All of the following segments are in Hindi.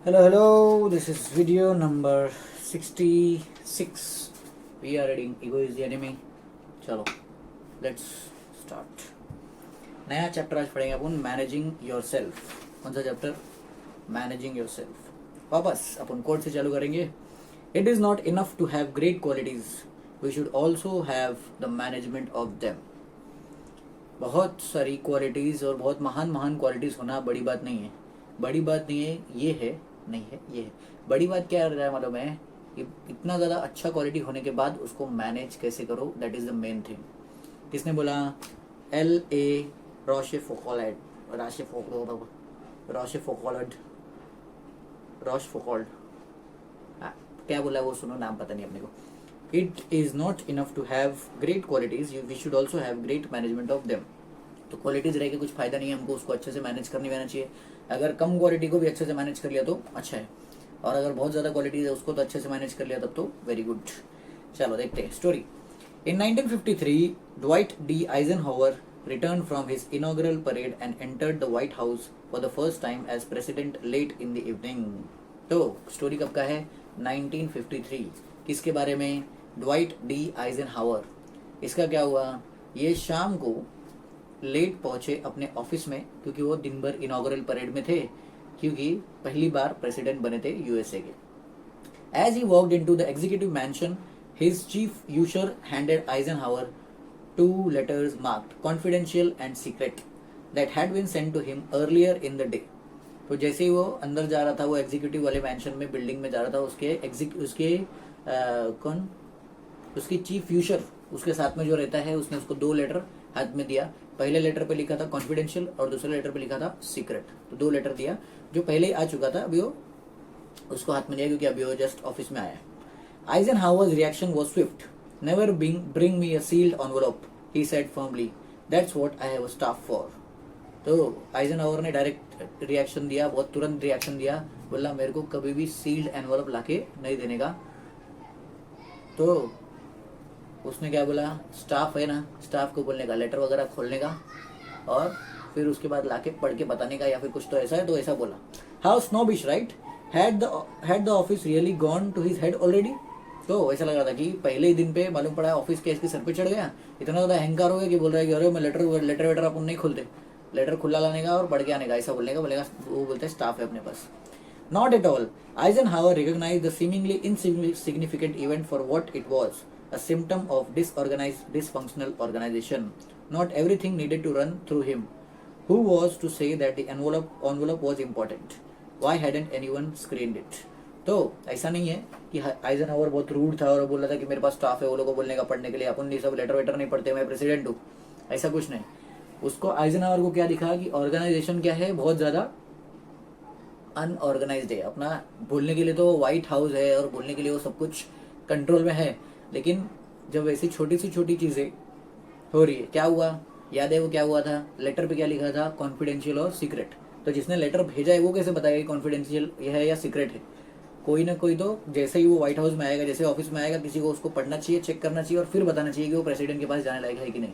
Hello. This is video number 66. We are reading Ego is the Enemy. चलो, let's start. नया चैप्टर आज पढ़ेंगे अपन मैनेजिंग योर सेल्फ. कौन सा चैप्टर? Managing your self. वापस अपन कोड से चालू करेंगे. It is not enough to have great qualities, we should also have the management of them. बहुत सारी क्वालिटीज और बहुत महान महान क्वालिटीज होना बड़ी बात नहीं है. बड़ी बात नहीं है, ये है नहीं है, ये है. बड़ी बात क्या है मालूम है? कि इतना ज़्यादा अच्छा क्वालिटी होने के बाद उसको मैनेज कैसे करो, that is the main thing. किसने बोला? L.A. Rochefoucauld. क्या बोला वो सुनो, नाम पता नहीं अपने को. It is not enough to have great qualities, we should also have great management of them. तो क्वालिटीज रह के कुछ फायदा नहीं है, हमको उसको अच्छे से मैनेज करनी रहना चाहिए. अगर कम क्वालिटी को भी अच्छे से मैनेज कर लिया तो अच्छा है, और अगर बहुत ज़्यादा क्वालिटी है उसको तो अच्छे से मैनेज कर लिया तब तो वेरी गुड. चलो देखते हैं story. In 1953 Dwight D. Eisenhower returned from his inaugural parade and entered the White House for the first time as president late in the evening. तो स्टोरी कब का है? 1953. किसके बारे में? Dwight D. Eisenhower. इसका क्या हुआ? ये शाम को लेट पहुंचे अपने ऑफिस में, क्योंकि वो दिन भर इनॉग्रल परेड में थे, क्योंकि पहली बार प्रेसिडेंट बने थे यूएसए के. As he walked into the executive mansion, his chief usher handed Eisenhower 2 letters marked confidential and secret that had been sent to him earlier in the day. तो जैसे ही वो अंदर जा रहा था, वो एग्जीक्यूटिव वाले मैंशन में बिल्डिंग में जा रहा था, उसकी चीफ यूशर उसके साथ में जो रहता है, उसने उसको 2 लेटर हाथ में दिया. पहले लेटर पे लिखा था कॉन्फिडेंशियल और दूसरे लेटर पे लिखा था सीक्रेट. तो 2 लेटर दिया. जो पहले ही आ चुका था अभी वो उसको हाथ में दिया, क्योंकि अभी वो जस्ट ऑफिस में आया. Eisenhower's reaction was swift. Never bring me a sealed envelope, he said firmly. That's what I have a staff for. तो आइजनहावर ने डायरेक्ट रिएक्शन दिया, बहुत तुरंत रिएक्शन दिया. बोला मेरे को कभी भी सील्ड एनवलप लाके नहीं देने का. तो उसने क्या बोला? स्टाफ है ना, स्टाफ को बोलने का, लेटर वगैरह खोलने का और फिर उसके बाद लाके पढ़ के बताने का, या फिर कुछ तो ऐसा है. तो ऐसा बोला. How snobbish, right? Had the office really gone to his head already? तो ऐसा लग रहा था कि पहले ही दिन पे मालूम पड़ा ऑफिस के इसके सर पे चढ़ गया. इतना ज़्यादा अहंकार हो गया कि बोल रहा है कि अरे मैं लेटर अपन नहीं खोलते, लेटर खुला लाने का और पढ़ के आने का, ऐसा बोलने का. बोलेगा वो बोलते हैं स्टाफ है अपने पास. Not at all. Eisenhower recognised the seemingly insignificant event for what it was, a symptom of dysfunctional organization. Not everything needed to run through him. Who was to say that the envelope was important? Why hadn't anyone screened it? तो ऐसा नहीं है कि आइजनहावर बहुत रूड था और बोल रहा था कि मेरे पास स्टाफ है वो लोगों को बोलने का, पढ़ने के लिए, अपन ये सब लेटर वेटर नहीं पढ़ते, मैं प्रेसिडेंट हूँ. ऐसा कुछ नहीं. उसको आइजनहावर को क्या दिखा कि ऑर्गेनाइजेशन क्या है, बहुत ज़्यादा अनऑर्गेनाइज्ड है. अपना बोलने के लिए तो व्हाइट हाउस है और बोलने के लिए वो सब कुछ कंट्रोल में है, लेकिन जब ऐसी छोटी सी छोटी चीज़ें हो रही है, क्या हुआ याद है? वो क्या हुआ था? लेटर पे क्या लिखा था? कॉन्फिडेंशियल और सीक्रेट. तो जिसने लेटर भेजा है वो कैसे बताएगा कि कॉन्फिडेंशियल ये है या सीक्रेट है? कोई ना कोई तो जैसे ही वो व्हाइट हाउस में आएगा, जैसे ऑफिस में आएगा, किसी को उसको पढ़ना चाहिए, चेक करना चाहिए और फिर बताना चाहिए कि वो प्रेसिडेंट के पास जाने लायक है कि नहीं,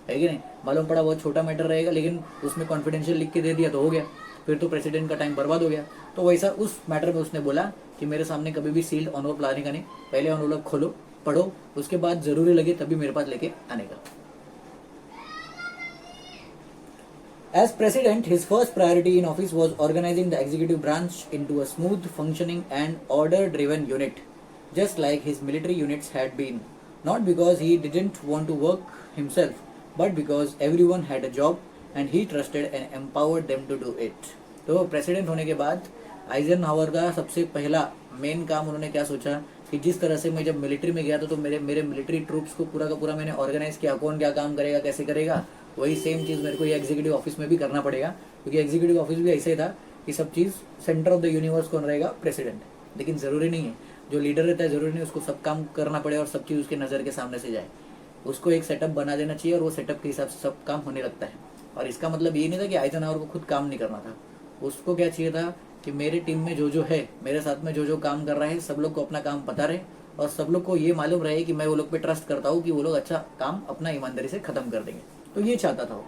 है कि नहीं. मालूम पड़ा बहुत छोटा मैटर रहेगा, लेकिन उसमें कॉन्फिडेंशियल लिख के दे दिया तो हो गया, फिर तो प्रेसिडेंट का टाइम बर्बाद हो गया. तो वैसा उस मैटर में उसने बोला कि मेरे सामने कभी भी सील्ड एनवलप लाने का नहीं, पहले एनवलप खोलो, पढ़ो, उसके बाद जरूरी लगे तभी मेरे पास लेके आने का. As president, his first priority in office was organizing the executive branch into a smooth functioning and order-driven unit, just like his military units had been. Not because he didn't want to work himself, but because everyone had a job and he trusted and empowered them to do it. तो प्रेसिडेंट होने के बाद आइजनहावर का सबसे पहला मेन काम उन्होंने क्या सोचा कि जिस तरह से मैं जब मिलिट्री में गया था तो मेरे मिलिट्री ट्रूप्स को पूरा का पूरा मैंने ऑर्गेनाइज किया, कौन क्या काम करेगा, कैसे करेगा, वही सेम चीज़ मेरे को ये एग्जीक्यूटिव ऑफिस में भी करना पड़ेगा, क्योंकि एग्जीक्यूटिव ऑफिस भी ऐसे ही था कि सब चीज़ सेंटर ऑफ द यूनिवर्स कौन रहेगा? प्रेसिडेंट. लेकिन ज़रूरी नहीं है, जो लीडर रहता है ज़रूरी नहीं उसको सब काम करना पड़े और सब चीज़ उसके नज़र के सामने से जाए. उसको एक सेटअप बना देना चाहिए और वो सेटअप के हिसाब से सब काम होने लगता है. और इसका मतलब ये नहीं था कि आइजनहावर को खुद काम नहीं करना था. उसको क्या चाहिए था कि मेरे टीम में जो है, मेरे साथ में जो काम कर रहा है, सब लोग को अपना काम पता रहे और सब लोग को ये मालूम रहे कि मैं वो लोग पे ट्रस्ट करता हूँ कि वो लोग अच्छा काम अपना ईमानदारी से खत्म कर देंगे. तो ये चाहता था वो.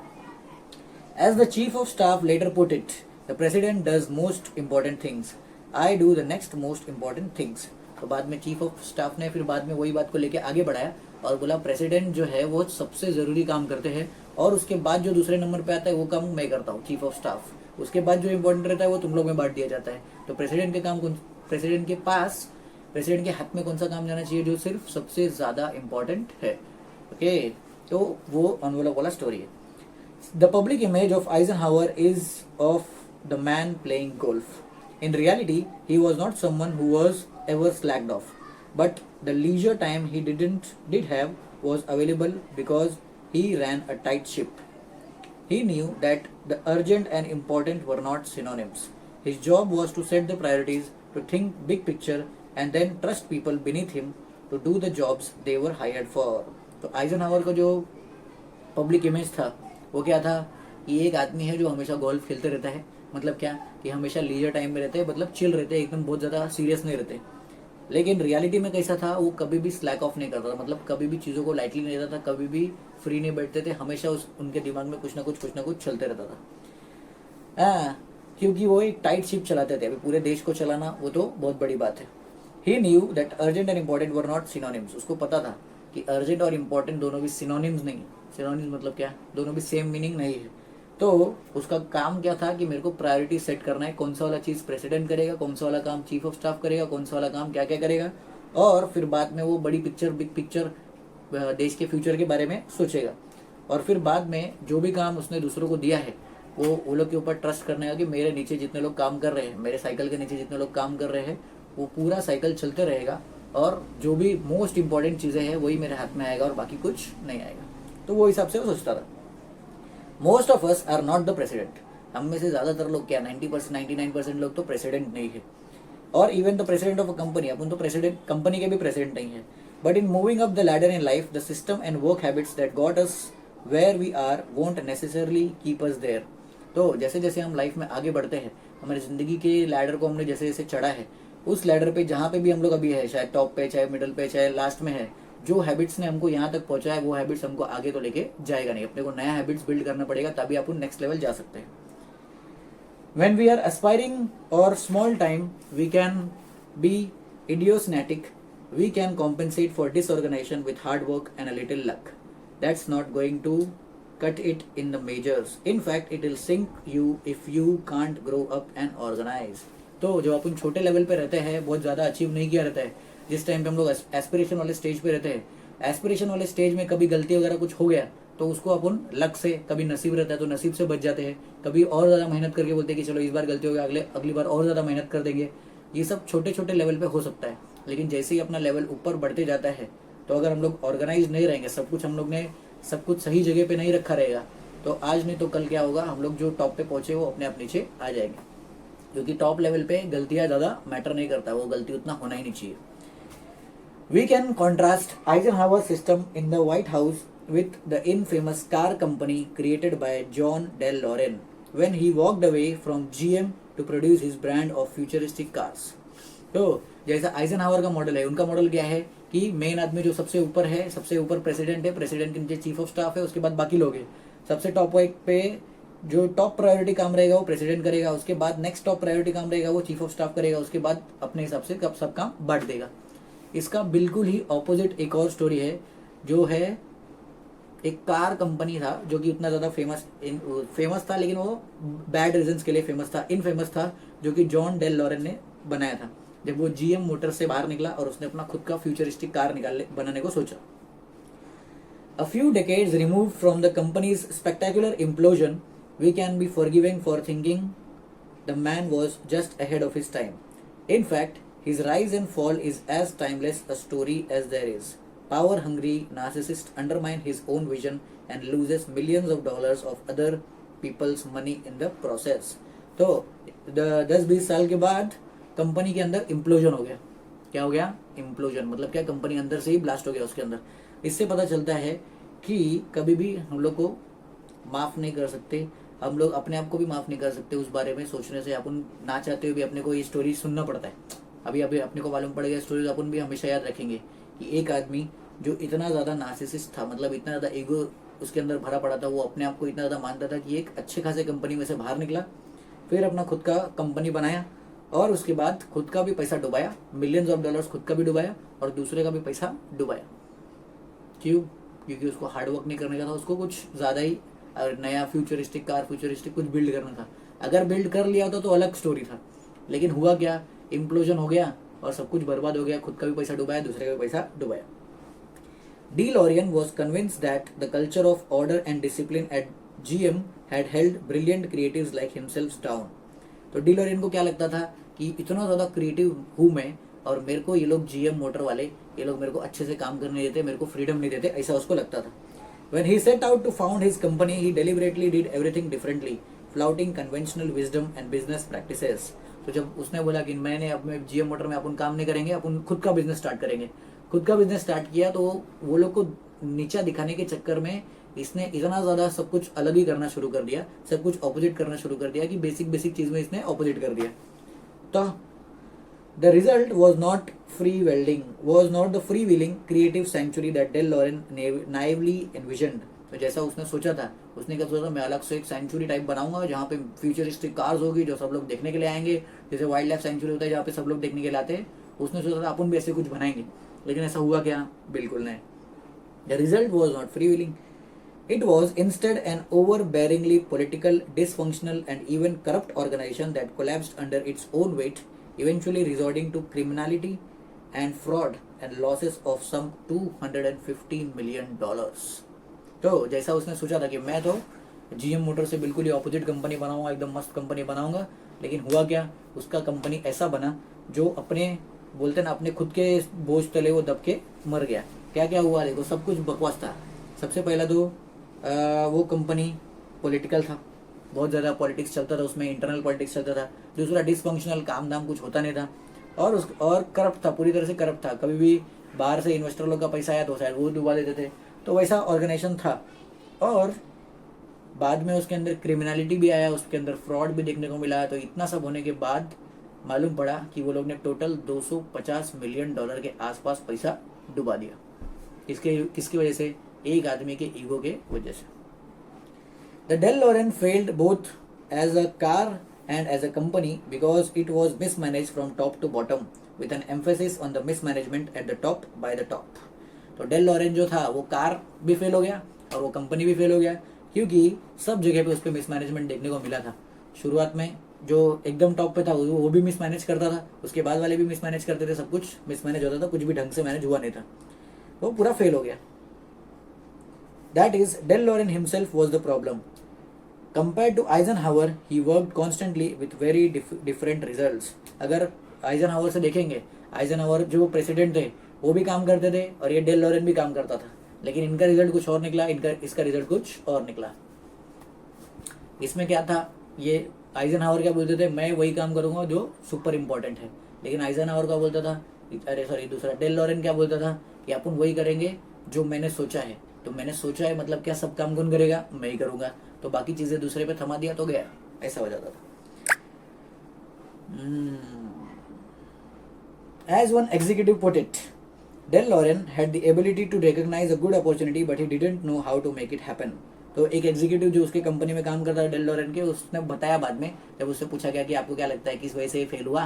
As the chief of staff later put it, the president does most important things. I do the next most important things. तो बाद में चीफ ऑफ स्टाफ ने फिर बाद में वही बात को लेके आगे बढ़ाया और बोला प्रेसिडेंट जो है वो सबसे ज़रूरी काम करते हैं और उसके बाद जो दूसरे नंबर पे आता है वो काम मैं करता हूँ, चीफ ऑफ स्टाफ। उसके बाद जो इंपॉर्टेंट रहता है वो तुम लोग में बांट दिया जाता है। तो प्रेसिडेंट के काम प्रेसिडेंट के पास, प्रेसिडेंट के हाथ में कौन सा काम जाना चाहिए जो सिर्फ सबसे ज़्यादा इंपॉर्टेंट है। ओके, तो वो एनवेलप वाला स्टोरी है। The public image of Eisenhower is of the man playing golf. In reality, he was not someone who was ever slacked off, but the leisure time he did have was available because he ran a tight ship. He knew that the urgent and important were not synonyms. His job was to set the priorities, to think big picture, and then trust people beneath him to do the jobs they were hired for. तो आइजनहावर का जो पब्लिक इमेज था वो क्या था, ये एक आदमी है जो हमेशा गोल्फ खेलते रहता है। मतलब क्या कि हमेशा लीजर टाइम में रहते हैं, मतलब चिल रहते हैं, एकदम बहुत ज़्यादा सीरियस नहीं रहते। लेकिन रियलिटी में कैसा था, वो कभी भी स्लैक ऑफ नहीं करता था, मतलब कभी भी चीज़ों को लाइटली नहीं लेता था, कभी भी फ्री नहीं बैठते थे, हमेशा उनके दिमाग में कुछ ना कुछ चलते रहता था। क्योंकि वो एक टाइट शिप चलाते थे। अभी पूरे देश को चलाना वो तो बहुत बड़ी बात है। He knew that urgent and important were not synonyms. उसको पता था कि अर्जेंट और इम्पॉर्टेंट दोनों भी सिनोनिम्स नहीं है। सिनोनिम्स मतलब क्या, दोनों भी सेम मीनिंग नहीं है। तो उसका काम क्या था कि मेरे को प्रायोरिटी सेट करना है, कौन सा वाला चीज़ प्रेसिडेंट करेगा, कौन सा वाला काम चीफ ऑफ स्टाफ करेगा, कौन सा वाला काम क्या क्या करेगा, और फिर बाद में वो बड़ी पिक्चर, बिग पिक्चर, देश के फ्यूचर के बारे में सोचेगा। और फिर बाद में जो भी काम उसने दूसरों को दिया है वो लोग के ऊपर ट्रस्ट करने का कि मेरे नीचे जितने लोग काम कर रहे हैं, मेरे साइकिल के नीचे जितने लोग काम कर रहे हैं, वो पूरा साइकिल चलते रहेगा और जो भी मोस्ट इंपॉर्टेंट चीज़ें हैं वही मेरे हाथ में आएगा और बाकी कुछ नहीं आएगा। तो वो हिसाब से वो सोचता था। Most of us are not the president. हम में से ज़्यादातर लोग क्या, 90%, 99% लोग तो प्रेसिडेंट नहीं है। और even the president of a company, अपन तो प्रेसिडेंट, कंपनी के भी प्रेसिडेंट नहीं है। But in moving up the ladder in life, the system and work habits that got us where we are won't necessarily keep us there. तो जैसे जैसे हम लाइफ में आगे बढ़ते हैं, हमारी ज़िंदगी के लैडर को हमने जैसे जैसे चढ़ा है, उस लैडर पे जहाँ पे भी हम लोग अभी है, चाहे टॉप पे, चाहे मिडल पे, चाहे लास्ट में है, जो हैबिट्स ने हमको यहाँ तक पहुँचा है वो हैबिट्स हमको आगे तो लेके जाएगा नहीं। अपने को नया हैबिट्स बिल्ड करना पड़ेगा, तभी आप नेक्स्ट लेवल जा सकते हैं। When we are aspiring or small time, we can be idiosyncratic. We can compensate for disorganization with hard work and a little luck. That's not going to cut it in the majors. In fact, it will sink you if you can't grow up and organize. तो जब अपन छोटे लेवल पे रहते हैं, बहुत ज़्यादा अचीव नहीं किया रहता है, जिस टाइम पे हम लोग एस्पिरेशन वाले स्टेज पे रहते हैं, एस्पिरेशन वाले स्टेज में कभी गलती वगैरह कुछ हो गया तो उसको अपन लक से, कभी नसीब रहता है तो नसीब से बच जाते हैं, कभी और ज़्यादा मेहनत करके बोलते हैं कि चलो इस बार गलती हो गया, अगली बार और ज़्यादा मेहनत कर देंगे। ये सब छोटे छोटे लेवल पे हो सकता है। लेकिन जैसे ही अपना लेवल ऊपर बढ़ते जाता है, तो अगर हम लोग ऑर्गेनाइज नहीं रहेंगे, सब कुछ हम लोग ने सब कुछ सही जगह पे नहीं रखा रहेगा, तो आज नहीं तो कल क्या होगा, हम लोग जो टॉप पे पहुंचे वो अपने आप नीचे आ जाएंगे। क्योंकि टॉप लेवल पे गलतियाँ ज़्यादा मैटर नहीं करता, वो गलती उतना होना ही नहीं चाहिए। We can contrast Eisenhower's system in the White House with the infamous car company created by John Del Loren when he walked away from GM to produce his brand of futuristic cars. तो जैसा आइजनहावर का मॉडल है, उनका मॉडल क्या है कि मेन आदमी जो सबसे ऊपर है, सबसे ऊपर प्रेसिडेंट है, प्रेसिडेंट के नीचे चीफ ऑफ स्टाफ है, उसके बाद बाकी लोग हैं। सबसे टॉप पे जो टॉप प्रायोरिटी काम रहेगा वो प्रेसिडेंट करेगा, उसके बाद नेक्स्ट टॉप प्रायोरिटी काम रहेगा वो चीफ ऑफ स्टाफ करेगा, उसके बाद अपने हिसाब से सब काम बांट देगा। इसका बिल्कुल ही ऑपोजिट एक और स्टोरी है, जो है एक कार कंपनी था जो कि उतना ज़्यादा फेमस था, लेकिन वो बैड रीजंस के लिए फेमस था, इनफेमस था, जो कि जॉन डेल लॉरेन ने बनाया था। जब वो जीएम मोटर से बाहर निकला और उसने अपना खुद का फ्यूचरिस्टिक कार बनाने को सोचा। A few decades removed from the company's spectacular implosion, we can be forgiving for thinking the man was just ahead of his time. In fact, his rise and fall is as timeless a story as there is. Power-hungry narcissist undermine his own vision and loses millions of dollars of other people's money in the process. तो 10-20 साल के बाद कंपनी के अंदर इम्प्लोजन हो गया। क्या हो गया? इम्प्लोजन मतलब क्या, कंपनी अंदर से ही ब्लास्ट हो गया उसके अंदर। इससे पता चलता है कि कभी भी हम लोग को माफ़ नहीं कर सकते, हम लोग अपने आप को भी माफ़ नहीं कर सकते उस बारे में सोचने से। अपन ना चाहते हुए भी अपने को ये स्टोरी सुनना पड़ता है। अभी अपने को मालूम पड़ गया स्टोरी, तो अपन भी हमेशा याद रखेंगे कि एक आदमी जो इतना ज़्यादा नार्सिसिस्ट था, मतलब इतना ज़्यादा ईगो उसके अंदर भरा पड़ा था, वो अपने आप को इतना ज़्यादा मानता था कि एक अच्छे खासे कंपनी में से बाहर निकला, फिर अपना खुद का कंपनी बनाया और उसके बाद खुद का भी पैसा डुबाया, मिलियंस ऑफ डॉलर्स खुद का भी डुबाया और दूसरे का भी पैसा डुबाया। क्यों? क्योंकि उसको हार्डवर्क नहीं करने का था, उसको कुछ ज़्यादा ही नया फ्यूचरिस्टिक कार, फ्यूचरिस्टिक कुछ बिल्ड करना था। अगर बिल्ड कर लिया होता तो अलग स्टोरी था, लेकिन हुआ क्या, इम्प्लोजन हो गया और सब कुछ बर्बाद हो गया, खुद का भी पैसा डुबाया, दूसरे का भी पैसा डुबाया। DeLorean was convinced that the culture of order and discipline at GM had held brilliant creatives like himself down. तो DeLorean को क्या लगता था कि इतना ज़्यादा क्रिएटिव हूँ मैं और मेरे को ये लोग GM मोटर वाले, ये लोग मेरे को अच्छे से काम करने देते, मेरे को फ्रीडम नहीं देते, ऐसा उसको लगता था। When he set out to found his company, he deliberately did everything differently, flouting conventional wisdom and business practices. तो जब उसने बोला कि मैंने अब मैं GM मोटर में अपन काम नहीं करेंगे, अपन खुद का बिजनेस स्टार्ट करेंगे, खुद का बिजनेस स्टार्ट किया, तो वो लोग को नीचा दिखाने के चक्कर में इसने इतना ज़्यादा सब कुछ अलग ही करना शुरू कर दिया, सब कुछ ऑपोजिट करना शुरू कर दिया कि बेसिक चीज़ में इसने ऑपोजिट कर दिया। तो the result was not the free willing creative century that DeLorean naively envisioned. तो जैसा उसने सोचा था, उसने क्या सोचा, मैं अलग से एक सेंचुरी टाइप बनाऊंगा जहाँ पे फ्यूचरिस्टिक कार्स होगी जो सब लोग देखने के लिए आएंगे, जैसे वाइल्ड लाइफ सेंचुरी होता है जहाँ पे सब लोग देखने के लिए आते हैं। उसने सोचा था अपन भी ऐसे कुछ बनाएंगे, लेकिन ऐसा हुआ क्या? बिल्कुल नहीं। The result was not free willing, it was instead an overbearingly political, dysfunctional and even corrupt organization that collapsed under its own weight, eventually resorting to criminality and fraud and losses of some $250 million. तो जैसा उसने सोचा था कि मैं तो GM मोटर से बिल्कुल ही ऑपोजिट कंपनी बनाऊंगा, एकदम मस्त कंपनी बनाऊंगा, लेकिन हुआ क्या, उसका कंपनी ऐसा बना जो अपने बोलते ना अपने खुद के बोझ तले वो दब के मर गया। क्या क्या हुआ देखो, सब कुछ बकवास था। सबसे पहला तो वो कंपनी पॉलिटिकल था, बहुत ज़्यादा पॉलिटिक्स चलता था उसमें, इंटरनल पॉलिटिक्स चलता था। दूसरा डिसफंक्शनल, काम धाम कुछ होता नहीं था, और करप्ट था, पूरी तरह से करप्ट था। कभी भी बाहर से इन्वेस्टर लोग का पैसा आया तो शायद वो डुबा देते थे, तो वैसा ऑर्गेनाइजेशन था। और बाद में उसके अंदर क्रिमिनलिटी भी आया, उसके अंदर फ्रॉड भी देखने को मिला। तो इतना सब होने के बाद मालूम पड़ा कि वो लोग ने टोटल $250 मिलियन के आसपास पैसा डुबा दिया। किसकी वजह से? एक आदमी के ईगो के वजह से। The DeLorean failed both as a car and as a company because it was mismanaged from top to bottom with an emphasis on the mismanagement at the top by the top. तो DeLorean जो था वो कार भी फेल हो गया और वो कंपनी भी फेल हो गया, क्योंकि सब जगह पे उस पर मिसमैनेजमेंट देखने को मिला था। शुरुआत में जो एकदम टॉप पे था वो भी मिसमैनेज करता था, उसके बाद वाले भी मिसमैनेज करते थे, सब कुछ मिसमैनेज होता था, कुछ भी ढंग से मैनेज हुआ नहीं था, वो पूरा फेल हो गया। That is, DeLorean himself was the problem. Compared to Eisenhower, he worked constantly with very different results. अगर आइजनहावर से देखेंगे, आइजनहावर जो प्रेसिडेंट थे वो भी काम करते थे और ये DeLorean भी काम करता था, लेकिन इनका रिजल्ट कुछ और निकला, इसका रिजल्ट कुछ और निकला। इसमें क्या था, ये आइजनहावर क्या बोलते थे, मैं वही काम करूंगा जो सुपर इंपॉर्टेंट है, लेकिन आइजनहावर का बोलता था, दूसरा DeLorean क्या बोलता था कि अपन वही करेंगे जो मैंने सोचा है। तो मैंने सोचा है मतलब क्या, सब काम कौन करेगा? मैं ही करूंगा, तो बाकी चीजें दूसरे पे थमा दिया तो गया, ऐसा हो जाता था। As one executive put it, DeLorean had the ability to recognize a good opportunity, but he didn't know how to make it happen. तो एक एग्जीक्यूटिव जो उसके कंपनी में काम करता है DeLorean के, उसने बताया बाद में, जब उससे पूछा गया कि आपको क्या लगता है किस वजह से फेल हुआ,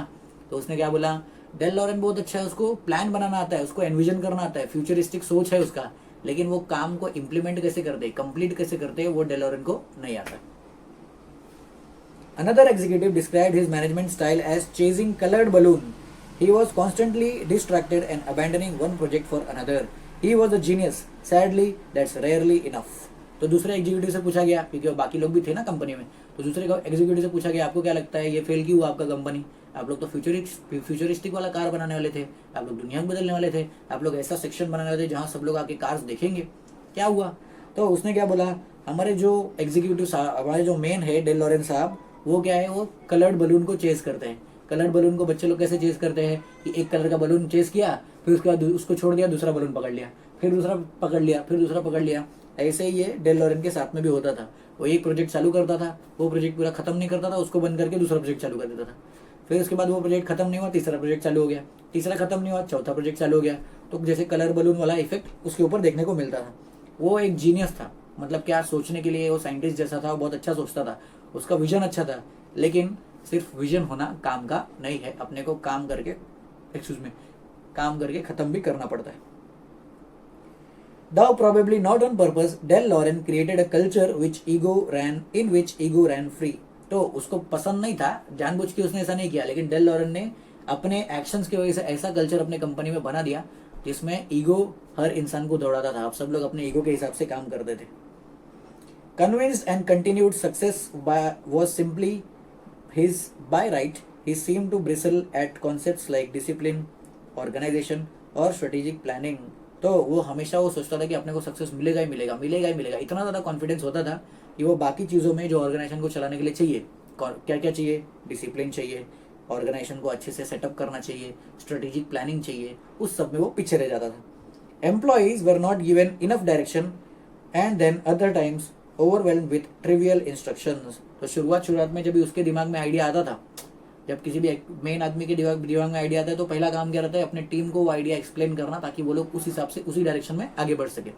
तो उसने क्या बोला, DeLorean बहुत अच्छा है, उसको प्लान बनाना आता है, उसको एनविजन करना आता है, फ्यूचरिस्टिक सोच है उसका, लेकिन वो काम को इम्प्लीमेंट कैसे करते, कंप्लीट कैसे करते हैं, वो DeLorean को नहीं आता। Another executive described his management style as chasing colored balloon. He was constantly distracted and abandoning one project for another. He was a genius. Sadly, that's rarely enough. तो दूसरे एग्जीक्यूटिव से पूछा गया, क्योंकि बाकी लोग भी थे ना कंपनी में, तो दूसरे एग्जीक्यूटिव से पूछा गया, आपको क्या लगता है ये फेल क्यों हुआ आपका कंपनी? आप लोग तो फ्यूचरिस्टिक वाला कार बनाने वाले थे, आप लोग दुनिया को बदलने वाले थे, आप लोग ऐसा सेक्शन बनाने वाले थे जहाँ सब लोग आके कार्स देखेंगे, क्या हुआ? तो उसने क्या बोला, हमारे जो एग्जीक्यूटिव साहब, हमारे जो मेन है DeLorean साहब, वो क्या है, वो कलर्ड बलून को चेस करते हैं। कलर्ड बलून को बच्चे लोग कैसे चेस करते हैं कि एक कलर का बलून चेस किया, फिर उसके बाद उसको छोड़ दिया, दूसरा बलून पकड़ लिया, फिर दूसरा पकड़ लिया, फिर दूसरा पकड़ लिया। ऐसे ही ये DeLorean के साथ में भी होता था। वो एक प्रोजेक्ट चालू करता था, वो प्रोजेक्ट पूरा खत्म नहीं करता था, उसको बंद करके दूसरा प्रोजेक्ट चालू कर देता था, फिर उसके बाद वो प्रोजेक्ट खत्म नहीं हुआ, तीसरा प्रोजेक्ट चालू हो गया, तीसरा खत्म नहीं हुआ, चौथा प्रोजेक्ट चालू हो गया। तो जैसे कलर बलून वाला इफेक्ट उसके ऊपर देखने को मिलता था। वो एक जीनियस था, मतलब क्या सोचने के लिए वो साइंटिस्ट जैसा था, वो बहुत अच्छा सोचता था, उसका विजन अच्छा था, लेकिन सिर्फ विजन होना काम का नहीं है, अपने को काम करके काम करके खत्म भी करना पड़ता है। Though probably not on purpose, Del Lauren created a culture in which ego ran free. तो उसको पसंद नहीं था, जानबूझ के उसने ऐसा नहीं किया, लेकिन डेल लॉरेन ने अपने एक्शंस की वजह से ऐसा कल्चर अपने कंपनी में बना दिया जिसमें ईगो हर इंसान को दौड़ाता था। आप सब लोग अपने ईगो के हिसाब से काम करते थे। Convinced and continued success was simply his by right. He seemed to bristle at concepts like discipline, organization और strategic planning. तो वो हमेशा वो सोचता था कि अपने को सक्सेस मिलेगा ही मिलेगा, मिलेगा ही मिलेगा। इतना ज़्यादा कॉन्फिडेंस होता था कि वो बाकी चीज़ों में जो ऑर्गेनाइजेशन को चलाने के लिए चाहिए, क्या क्या चाहिए, डिसिप्लिन चाहिए, ऑर्गेनाइजेशन को अच्छे से सेटअप करना चाहिए, स्ट्रेटेजिक प्लानिंग चाहिए, उस सब में वो पीछे रह जाता था। Employees were not given enough direction and then other times overwhelmed with trivial instructions. तो शुरुआत में जब भी उसके दिमाग में आइडिया आता था, जब किसी भी मेन आदमी के दिमाग में आइडिया आता है तो पहला काम क्या रहता है, अपने टीम को वो आइडिया एक्सप्लेन करना ताकि वो लोग उस हिसाब से उसी डायरेक्शन में आगे बढ़ सके।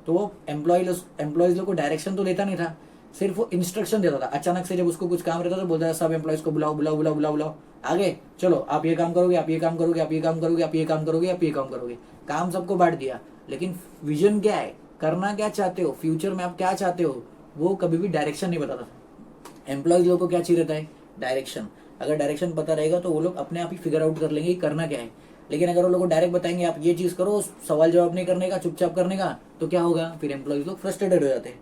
तो वो एम्प्लॉयज़ लोग को डायरेक्शन तो देता नहीं था, सिर्फ वो इंस्ट्रक्शन देता था। अचानक से जब उसको कुछ काम रहता था बोलता था सब एम्प्लॉयज़ को बुलाओ आगे चलो, आप ये काम करोगे, आप ये काम करोगे, आप ये काम करोगे, आप ये काम करोगे, आप ये काम करोगे। काम सबको बांट दिया, लेकिन विजन क्या है, करना क्या चाहते हो, फ्यूचर में आप क्या चाहते हो, वो कभी भी डायरेक्शन नहीं बताता था। एम्प्लॉयज़ लोगों को क्या चाहिए रहता है, डायरेक्शन। अगर डायरेक्शन पता रहेगा तो वो लोग अपने आप ही फिगर आउट कर लेंगे कि करना क्या है। लेकिन अगर वो लोग डायरेक्ट बताएंगे आप ये चीज़ करो, सवाल जवाब नहीं करने का, चुपचाप करने का, तो क्या होगा, फिर एम्प्लॉयज़ लोग फ्रस्ट्रेटेड हो जाते हैं।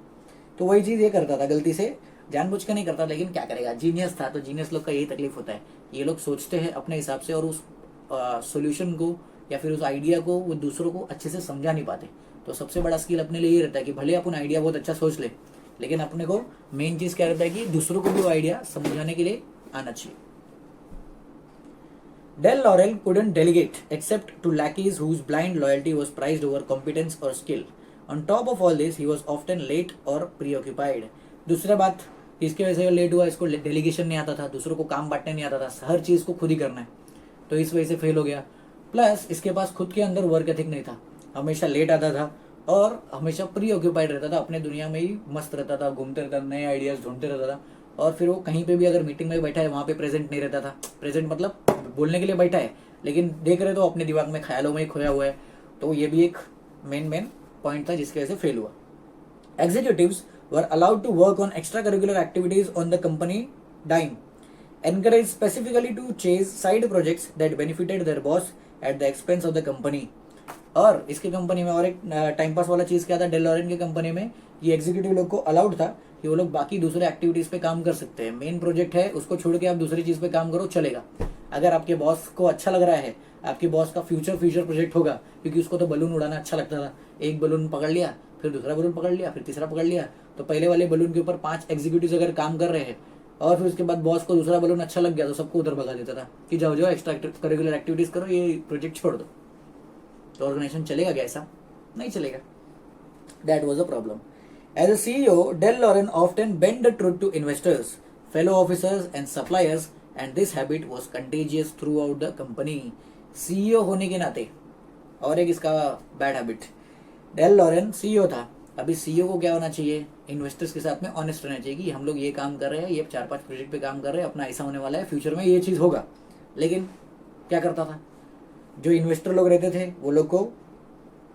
तो वही चीज़ ये करता था, गलती से, जानबूझ के नहीं करता, लेकिन क्या करेगा, जीनियस था। तो जीनियस लोग का यही तकलीफ होता है, ये लोग सोचते हैं अपने हिसाब से और उस सोल्यूशन को या फिर उस आइडिया को वो दूसरों को अच्छे से समझा नहीं पाते। तो सबसे बड़ा स्किल अपने लिए ये रहता है कि भले अपन आइडिया बहुत अच्छा सोच ले, लेकिन अपने को मेन चीज़ क्या रहता है कि दूसरों को भी वो आइडिया समझाने के लिए आना चाहिए। Del Laurel couldn't delegate except to lackeys whose blind loyalty was prized over competence or skill. On top of all this, he was often late or preoccupied. दूसरा बात, इसके वजह से लेट हुआ, इसको डेलीगेशन नहीं आता था, दूसरों को काम बांटने नहीं आता था, हर चीज़ को खुद ही करना है, तो इस वजह से फेल हो गया। प्लस इसके पास खुद के अंदर वर्क एथिक नहीं था, हमेशा लेट आता था और हमेशा प्री ऑक्यूपाइड रहता था, अपने दुनिया में ही मस्त रहता था, घूमते रहता था, नए आइडियाज़ ढूंढते रहता था। और फिर वो कहीं पे भी अगर मीटिंग में बैठा है वहाँ पे प्रेजेंट नहीं रहता था। प्रेजेंट मतलब बोलने के लिए बैठा है, लेकिन देख रहे तो अपने दिमाग में ख्यालों में ही खोया हुआ है। तो ये भी एक मेन पॉइंट था जिसकी वजह से फेल हुआ। Executives were allowed to work on extra curricular activities on the company dime, encouraged specifically to chase side projects that benefited their boss at the expense of the company. और इसकी कंपनी में और एक टाइम पास वाला चीज़ क्या था, डेल लॉरेन की कंपनी में, ये एग्जीक्यूटिव लोग को अलाउड था कि वो लोग बाकी दूसरे एक्टिविटीज़ पे काम कर सकते हैं। मेन प्रोजेक्ट है उसको छोड़ के आप दूसरी चीज़ पे काम करो, चलेगा। अगर आपके बॉस को अच्छा लग रहा है, आपके बॉस का फ्यूचर प्रोजेक्ट होगा, क्योंकि उसको तो बलून उड़ाना अच्छा लगता था, एक बलून पकड़ लिया, फिर दूसरा बलून पकड़ लिया, फिर तीसरा पकड़ लिया, तो पहले वाले बलून के ऊपर 5 एग्जीक्यूटिव अगर काम कर रहे हैं और फिर उसके बाद बॉस को दूसरा बलून अच्छा लग गया तो सबको उधर भगा देता था कि जाओ एक्स्ट्रा करिकुलर एक्टिविटीज़ करो, ये प्रोजेक्ट छोड़ दो। तो ऑर्गेनाइजेशन चलेगा क्या, ऐसा नहीं चलेगा। That was a problem. As a CEO, DeLorean often bent the truth to investors, fellow officers and suppliers, and this habit was contagious throughout the company. CEO होने के नाते और एक इसका bad habit, DeLorean CEO था। अभी सीईओ को क्या होना चाहिए, इन्वेस्टर्स के साथ में ऑनेस्ट रहना चाहिए कि हम लोग ये काम कर रहे हैं, ये 4-5 प्रोजेक्ट पे काम कर रहे हैं, अपना ऐसा होने वाला है, फ्यूचर में ये चीज़ होगा। लेकिन क्या करता था, जो इन्वेस्टर लोग रहते थे वो लोग को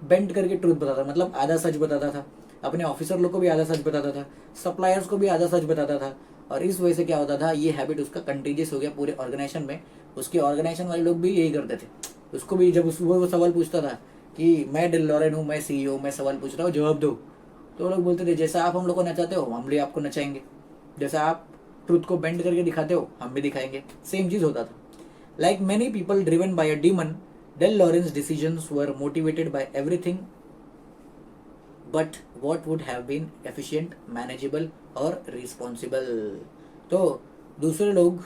बेंड करके ट्रूथ बताता, मतलब आधा सच बताता था, अपने ऑफिसर लोग को भी आधा सच बताता था, सप्लायर्स को भी आधा सच बताता था। और इस वजह से क्या होता था, ये हैबिट उसका कंटेजियस हो गया पूरे ऑर्गेनाइजेशन में। उसके ऑर्गेनाइजेशन वाले लोग भी यही करते थे। उसको भी जब वो सवाल पूछता था कि मैं डेल लॉरेन हूँ, मैं सीईओ, मैं सवाल पूछ रहा हूँ, जवाब दो, तो लोग बोलते थे जैसा आप हम लोग को नचाते हो हम भी आपको नचाएंगे, जैसा आप ट्रूथ को बेंड करके दिखाते हो हम भी दिखाएंगे। सेम चीज़ होता था। Like many people driven by a demon, DeLorean's decisions were motivated by everything but what would have been efficient, manageable और रिस्पॉन्सिबल। तो दूसरे लोग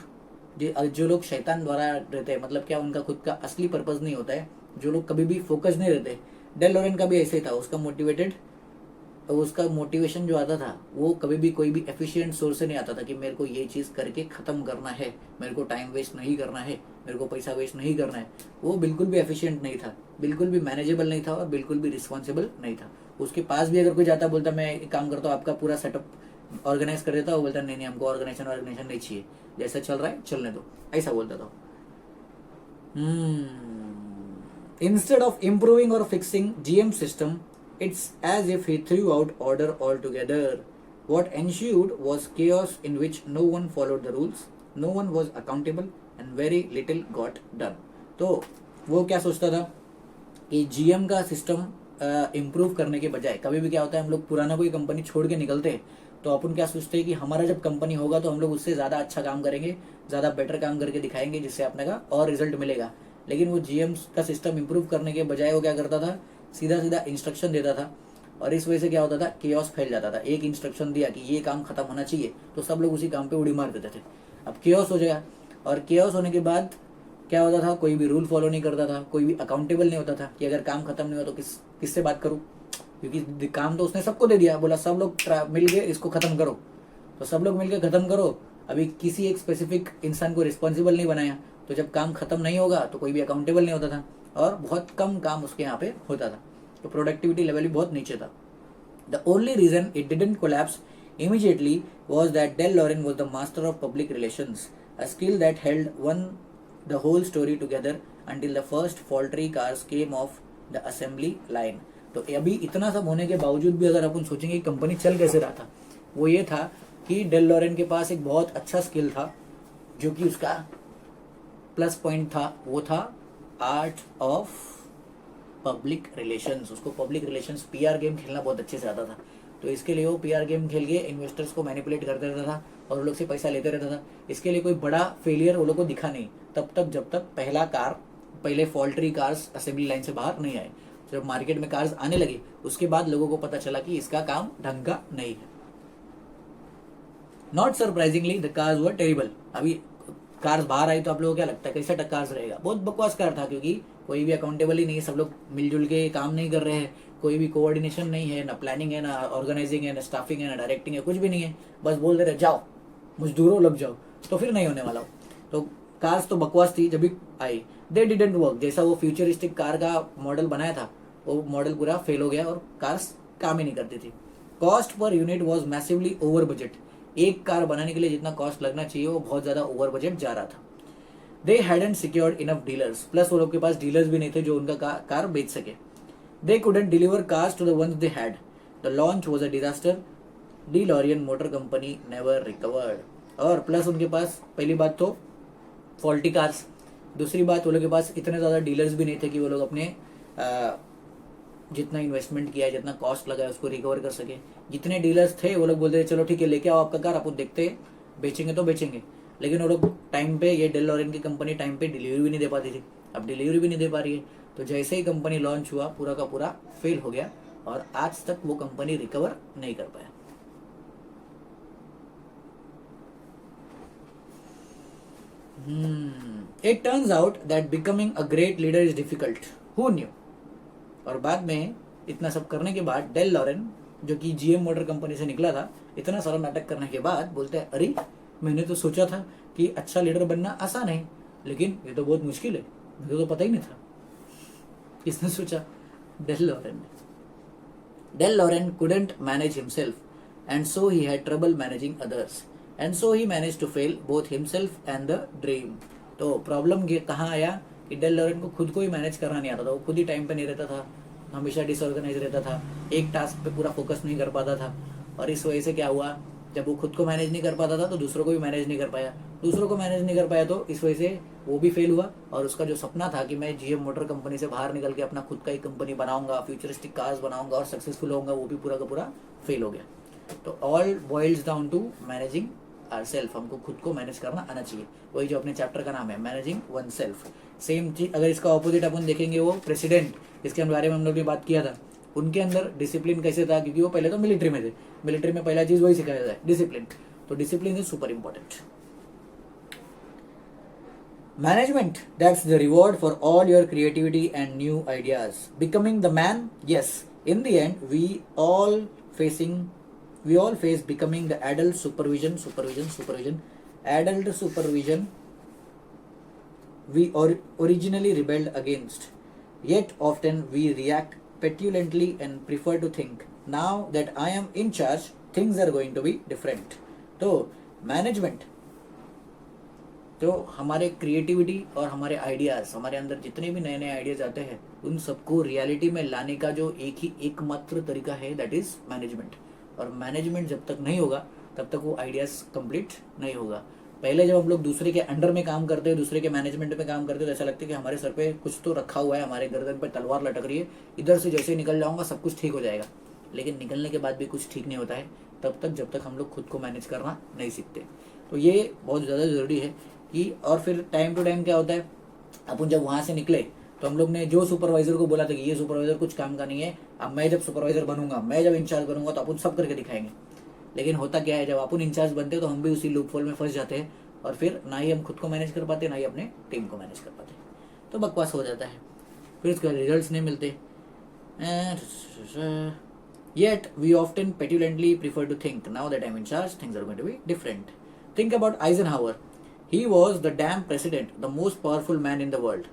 जो लोग शैतान द्वारा रहते हैं, मतलब क्या उनका खुद का असली पर्पज नहीं होता है, जो लोग कभी भी फोकस नहीं रहते, डेल लॉरेन का भी ऐसे ही था। उसका मोटिवेशन जो आता था वो कभी भी कोई भी एफिशिएंट सोर्स से नहीं आता था कि मेरे को ये चीज़ करके ख़त्म करना है, मेरे को टाइम वेस्ट नहीं करना है, मेरे को पैसा वेस्ट नहीं करना है। वो बिल्कुल भी एफिशिएंट नहीं था, बिल्कुल भी मैनेजेबल नहीं था और बिल्कुल भी रिस्पॉन्सिबल नहीं था। उसके पास भी अगर कोई जाता बोलता मैं एक काम करता हूँ, आपका पूरा सेटअप ऑर्गेनाइज कर देता, वो बोलता नहीं नहीं हमको ऑर्गेनाइजेशन नहीं चाहिए, जैसा चल रहा है चलने दो, ऐसा बोलता था। Instead of improving or fixing GM system, it's as if he threw out order altogether. What ensued was chaos in which no one followed the rules, no one was accountable, and very little got done. तो वो क्या सोचता था कि जीएम का सिस्टम इम्प्रूव करने के बजाय, कभी भी क्या होता है हम लोग पुराना कोई कंपनी छोड़ के निकलते हैं तो अपन क्या सोचते हैं कि हमारा जब कंपनी होगा तो हम लोग उससे ज़्यादा अच्छा काम करेंगे, ज़्यादा बेटर काम करके दिखाएंगे, जिससे अपने का और रिजल्ट मिलेगा। लेकिन वो जीएम का सिस्टम इम्प्रूव करने के बजाय वो क्या करता था, सीधा सीधा इंस्ट्रक्शन देता था, और इस वजह से क्या होता था, केओस फैल जाता था। एक इंस्ट्रक्शन दिया कि ये काम खत्म होना चाहिए तो सब लोग उसी काम पे उड़ी मार देते थे। अब केओस हो जाएगा, और केओस होने के बाद क्या होता था, कोई भी रूल फॉलो नहीं करता था, कोई भी अकाउंटेबल नहीं होता था कि अगर काम खत्म नहीं हुआ तो किससे बात करूँ, क्योंकि काम तो उसने सबको दे दिया, बोला सब लोग मिल के इसको खत्म करो, तो सब लोग मिल के खत्म करो। अभी किसी एक स्पेसिफिक इंसान को रिस्पॉन्सिबल नहीं बनाया, तो जब काम खत्म नहीं होगा तो कोई भी अकाउंटेबल नहीं होता था, और बहुत कम काम उसके यहाँ पे होता था, तो प्रोडक्टिविटी लेवल भी बहुत नीचे था। The only reason it didn't collapse immediately was that Del Lauren was the master of public relations, a skill that held the whole story together until the first faulty cars came off the assembly line. तो अभी इतना सब होने के बावजूद भी अगर अपन सोचेंगे कि कंपनी चल कैसे रहा था, वो ये था कि डेल लॉरेन के पास एक बहुत अच्छा स्किल था, जो कि उसका प्लस पॉइंट था, वो था आर्ट ऑफ पब्लिक रिलेशंस। उसको पब्लिक रिलेशंस पीआर गेम खेलना बहुत अच्छे से आता था, तो इसके लिए वो पीआर गेम खेल के इन्वेस्टर्स को मैनिपुलेट करते रहता था और वो लोग से पैसा लेते रहता था। इसके लिए कोई बड़ा फेलियर वो लोग को दिखा नहीं तब तक जब तक पहले फॉल्ट्री कार्स असेंबली लाइन से बाहर नहीं आए। जब मार्केट में कार्स आने लगे उसके बाद लोगों को पता चला कि इसका काम ढंग का नहीं है। Not surprisingly the cars were terrible. अभी कार्स बाहर आई तो आप लोगों को क्या लगता है कैसा कार्स रहेगा, बहुत बकवास कार था, क्योंकि कोई भी अकाउंटेबल ही नहीं है, सब लोग मिलजुल के काम नहीं कर रहे हैं, कोई भी कोऑर्डिनेशन नहीं है, ना प्लानिंग है, ना ऑर्गेनाइजिंग है, ना स्टाफिंग है, ना डायरेक्टिंग है, कुछ भी नहीं है, बस बोल दे रहे जाओ मजदूरों लग जाओ, तो फिर नहीं होने वाला हो। तो कार्स तो बकवास थी जब भी आई, दे डिडंट वर्क। जैसा वो फ्यूचरिस्टिक कार का मॉडल बनाया था वो मॉडल पूरा फेल हो गया और कार्स काम ही नहीं करती थी। Cost per unit was massively over budget. एक कार बनाने के लिए जितना कॉस्ट लगना चाहिए वो बहुत ज्यादा ओवर बजट जा रहा था। दे hadn't secured enough dealers, plus वो लोग के पास डीलर्स भी नहीं थे जो उनका कार बेच सके। They couldn't deliver cars to the ones they had. The launch was a disaster. DeLorean motor company never recovered. और प्लस उनके पास पहली बात तो फॉल्टी कार्स, दूसरी बात वो लोग के पास इतने ज़्यादा डीलर्स भी नहीं थे कि वो लोग अपने जितना इन्वेस्टमेंट किया है, जितना कॉस्ट लगा है उसको रिकवर कर सके। जितने डीलर्स थे वो लोग बोलते थे चलो ठीक है लेके आओ आपका कार, आपको देखते हैं बेचेंगे तो बेचेंगे, लेकिन वो लोग टाइम पे, ये डेल लॉरेन की कंपनी टाइम पे डिलीवरी भी नहीं दे पाती थी। अब डिलीवरी भी नहीं दे पा रही है, तो जैसे ही कंपनी लॉन्च हुआ पूरा का पूरा फेल हो गया और आज तक वो कंपनी रिकवर नहीं कर पाया। It turns out that becoming a great leader is difficult. Who knew? और बाद में इतना सब करने के बाद डेल लॉरेन जो कि जीएम मोटर कंपनी से निकला था, इतना सारा नाटक करने के बाद बोलते हैं अरे मैंने तो सोचा था कि अच्छा लीडर बनना आसान है, लेकिन ये तो बहुत मुश्किल है, मुझे तो पता ही नहीं था। किसने सोचा? DeLorean. DeLorean couldn't manage himself and so he had trouble managing others and so he managed to fail both himself and the dream. तो प्रॉब्लम कहाँ आया कि डेल लॉरेन को खुद को ही मैनेज करना नहीं आता था, वो खुद ही टाइम पे नहीं रहता था, हमेशा डिसऑर्गेनाइज रहता था, एक टास्क पे पूरा फोकस नहीं कर पाता था, और इस वजह से क्या हुआ, जब वो खुद को मैनेज नहीं कर पाता था तो दूसरों को भी मैनेज नहीं कर पाया, दूसरों को मैनेज नहीं कर पाया तो इस वजह से वो भी फेल हुआ, और उसका जो सपना था कि मैं जीएम मोटर कंपनी से बाहर निकल के अपना खुद का ही कंपनी बनाऊंगा, फ्यूचरिस्टिक कार्स बनाऊंगा और सक्सेसफुल होऊंगा, वो भी पूरा का पूरा फेल हो गया। तो all boils down to managing ourself. हमको खुद को मैनेज करना आना चाहिए, वही जो अपने चैप्टर का नाम है, मैनेजिंग वन सेल्फ। सेम चीज अगर इसका ऑपोजिट अपन देखेंगे, वो प्रेसिडेंट, इसके बारे में हम लोग ने बात किया था, उनके अंदर डिसिप्लिन कैसे था, क्योंकि वो पहले तो मिलिट्री में थे, मिलिट्री में पहला चीज वही सिखाया जाता है, डिसिप्लिन। तो discipline is super important. Management, that's the reward for all your creativity and new ideas. Becoming the man, yes, in the end we all face becoming the adult supervision we originally rebelled against. Yet often we react petulantly and prefer to think, now that I am in charge, things are going to be different. तो मैनेजमेंट, तो हमारे क्रिएटिविटी और हमारे आइडियाज़, हमारे अंदर जितने भी नए नए आइडियाज़ आते हैं उन सबको रियलिटी में लाने का जो एकमात्र तरीका है, दैट इज़ मैनेजमेंट। और मैनेजमेंट जब तक नहीं होगा तब तक वो आइडियाज़ कंप्लीट नहीं होगा। पहले जब हम लोग दूसरे के अंडर में काम करते हैं, दूसरे के मैनेजमेंट में काम करते हैं, तो ऐसा लगता है कि हमारे सर पे कुछ तो रखा हुआ है, हमारे गर्दन पे तलवार लटक रही है, इधर से जैसे ही निकल जाऊंगा सब कुछ ठीक हो जाएगा। लेकिन निकलने के बाद भी कुछ ठीक नहीं होता है तब तक जब तक हम लोग खुद को मैनेज करना नहीं सीखते। तो ये बहुत ज़्यादा ज़रूरी है कि, और फिर टाइम टू टाइम क्या होता है, अपन जब वहाँ से निकले तो हम लोग ने जो सुपरवाइजर को बोला था कि ये सुपरवाइजर कुछ काम का नहीं है, अब मैं जब सुपरवाइजर बनूंगा, मैं जब इंचार्ज बनूंगा तो अपन सब करके दिखाएंगे। लेकिन होता क्या है, जब अपन इंचार्ज बनते हैं तो हम भी उसी लूपहोल में फंस जाते हैं और फिर ना ही हम खुद को मैनेज कर पाते, ना ही अपने टीम को मैनेज कर पाते, तो बकवास हो जाता है, फिर उसके रिजल्ट्स नहीं मिलते। Yet we often petulantly prefer to think, now that I'm in charge, things are going to be different. Think about Eisenhower. He was the damn president, the most powerful man in the world.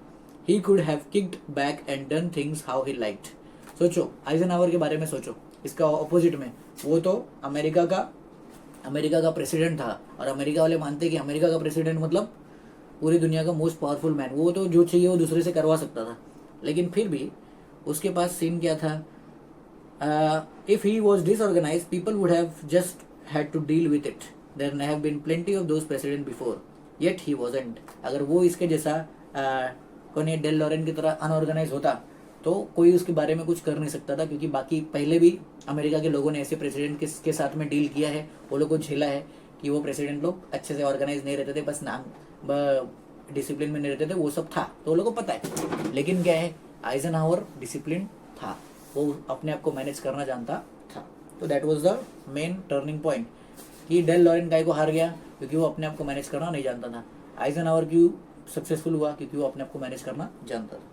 He could have kicked back and done things how he liked. सोचो, आइजनहावर के बारे में सोचो, इसका ऑपोजिट में, वो तो अमेरिका का प्रेसिडेंट था, और अमेरिका वाले मानते कि अमेरिका का प्रेसिडेंट मतलब पूरी दुनिया का मोस्ट पावरफुल मैन, वो तो जो चाहिए वो दूसरे से करवा सकता था। लेकिन फिर भी उसके पास सीन क्या था, if he was disorganized, people would have just had to deal with it. There have been plenty of those presidents before, yet he wasn't. अगर वो इसके जैसा कोने डेल लॉरेन की तरह अनऑर्गेनाइज होता तो कोई उसके बारे में कुछ कर नहीं सकता था, क्योंकि बाकी पहले भी अमेरिका के लोगों ने ऐसे प्रेसिडेंट के साथ में डील किया है, वो लोगों को झेला है कि वो प्रेसिडेंट लोग अच्छे से ऑर्गेनाइज नहीं रहते थे, बस नाम डिसिप्लिन में नहीं रहते थे, वो सब था, तो वो लोगों को पता है। लेकिन क्या है, आइजनहावर डिसिप्लिन था, वो अपने आप को मैनेज करना जानता था। तो that was the main turning point कि डेल लॉरेन गाय को हार गया क्योंकि वो अपने आप को मैनेज करना नहीं जानता था। आइजनहावर क्यों सक्सेसफुल हुआ, क्योंकि वो अपने आप को मैनेज करना जानता था।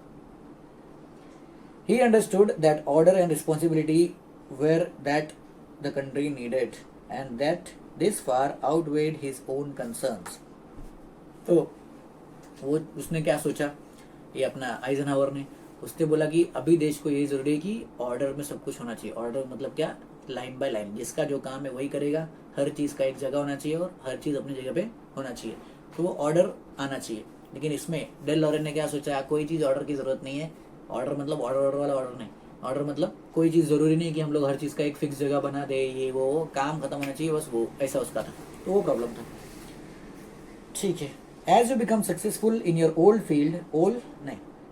He understood that order and responsibility were that the country needed, and that this far outweighed his own concerns. तो वो उसने क्या सोचा, ये अपना आइजनहावर ने, उसने बोला कि अभी देश को ये जरूरी है कि ऑर्डर में सब कुछ होना चाहिए। ऑर्डर मतलब क्या, लाइन बाय लाइन, जिसका जो काम है वही करेगा, हर चीज़ का एक जगह होना चाहिए और हर चीज़ अपनी जगह पे होना चाहिए, तो वो ऑर्डर आना चाहिए। लेकिन इसमें डेल लॉरेन ने क्या सोचा, कोई चीज़ ऑर्डर की ज़रूरत नहीं है। ऑर्डर मतलब ऑर्डर वाला ऑर्डर नहीं, ऑर्डर मतलब कोई चीज़ ज़रूरी नहीं कि हम लोग हर चीज़ का एक फिक्स जगह बना दे, ये वो काम खत्म होना चाहिए बस, वो ऐसा उसका था, तो वो प्रॉब्लम था। ठीक है, as you become successful in your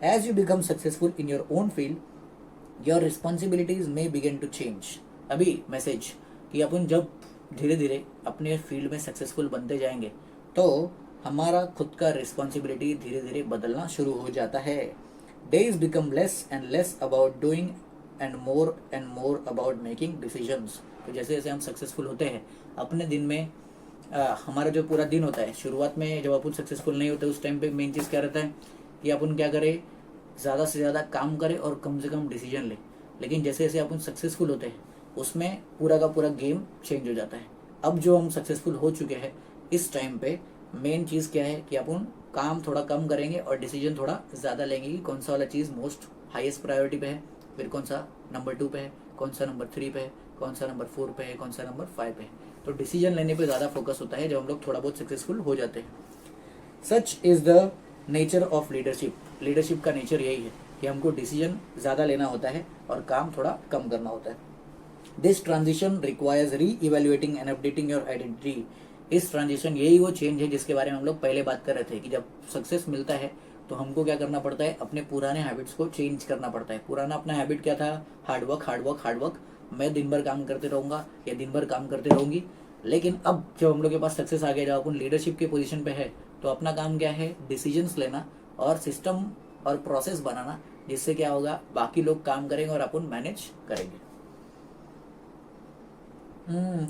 as you become successful in your own field, your responsibilities may begin to change. अभी मैसेज कि अपन जब धीरे धीरे अपने फील्ड में सक्सेसफुल बनते जाएंगे तो हमारा खुद का रिस्पॉन्सिबिलिटी धीरे धीरे बदलना शुरू हो जाता है। Days become less and less about doing and more about making decisions. तो जैसे जैसे हम सक्सेसफुल होते हैं अपने दिन में, हमारा जो पूरा दिन होता है, शुरुआत में जब अपन सक्सेसफुल नहीं होते उस टाइम पे मेन चीज़ क्या रहता है कि अपन क्या करें, ज़्यादा से ज़्यादा काम करें और कम से कम डिसीजन लें। लेकिन जैसे जैसे अपन सक्सेसफुल होते हैं उसमें पूरा का पूरा गेम चेंज हो जाता है। अब जो हम सक्सेसफुल हो चुके हैं इस टाइम पे मेन चीज़ क्या है कि अपन काम थोड़ा कम करेंगे और डिसीजन थोड़ा ज़्यादा लेंगे कि कौन सा वाला चीज़ मोस्ट हाईएस्ट प्रायोरिटी पे है, फिर कौन सा नंबर 2 पे है, कौन सा नंबर 3 पे है, कौन सा नंबर 4 पे है, कौन सा नंबर 5 पे है। तो डिसीजन लेने पे ज़्यादा फोकस होता है जब हम लोग थोड़ा बहुत सक्सेसफुल हो जाते हैं। Such is the nature of leadership. Leadership का नेचर यही है कि हमको डिसीजन ज़्यादा लेना होता है और काम थोड़ा कम करना होता है। दिस ट्रांजिशन रिक्वायर्स री evaluating and updating your identity. इस ट्रांजिशन, यही वो चेंज है जिसके बारे में हम लोग पहले बात कर रहे थे कि जब सक्सेस मिलता है तो हमको क्या करना पड़ता है, अपने पुराने हैबिट्स को चेंज करना पड़ता है। पुराना अपना हैबिट क्या था, हार्डवर्क, मैं दिन भर काम करते रहूँगा या दिन भर काम करते रहूँगी। लेकिन अब जब हम लोग के पास सक्सेस आ गया, जब अपन लीडरशिप के पोजीशन पे है, तो अपना काम क्या है, डिसीजंस लेना और सिस्टम और प्रोसेस बनाना, जिससे क्या होगा, बाकी लोग काम करेंगे और अपन मैनेज करेंगे।